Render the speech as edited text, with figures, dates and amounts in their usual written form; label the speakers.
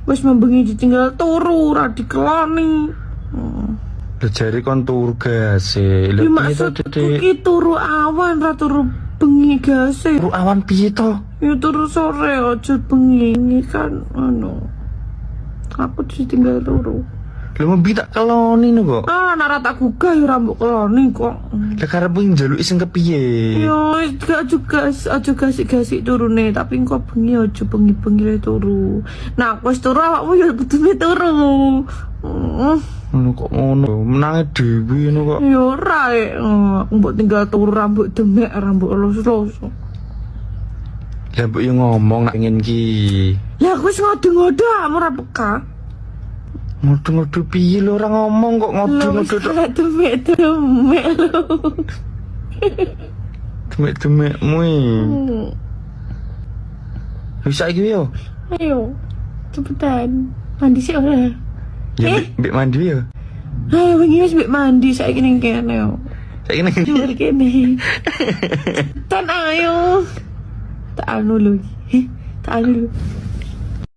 Speaker 1: Wis membengi ditinggal turu ra dikeloni.
Speaker 2: Lah jare kon turu gas e.
Speaker 1: Ya maksudku ki turu awan ra turu bengi gas e.
Speaker 2: Turu awan piye to?
Speaker 1: Ya turu sore aja bengi ini kan aku ditinggal turu.
Speaker 2: Lah mau tak keloni no kok.
Speaker 1: Nara tak gugah ya rambut keloni kok.
Speaker 2: Lah karep njaluk sing kepiye?
Speaker 1: Yo gak juga aja gasik-gasik turune tapi engko bengi aja bengi-bengi turu. Nah, aku wis turu awakmu ya kudu turu.
Speaker 2: Ngono kok ngono. Menange dhewe ngono kok.
Speaker 1: Ya ora aku mbok tinggal turu rambut demek rambut los-los.
Speaker 2: Lah mbok yo ngomong nak pengen ki.
Speaker 1: Lah aku wis ngode-ngode ora peka.
Speaker 2: Ngodo-ngodo piye lho ora ngomong kok ngodo-ngodo tok.
Speaker 1: Demek-demek lho.
Speaker 2: Demek-demekmu iki. Wis saiki yo.
Speaker 1: Ayo. Cepetan. Mandi sih ora.
Speaker 2: Ya mbek mandi yo.
Speaker 1: Ayo wingi wis mbek mandi saiki ning kene yo.
Speaker 2: Saiki ning
Speaker 1: Jujur kene. Tan ayo. Tak anu lho. Tak anu lho.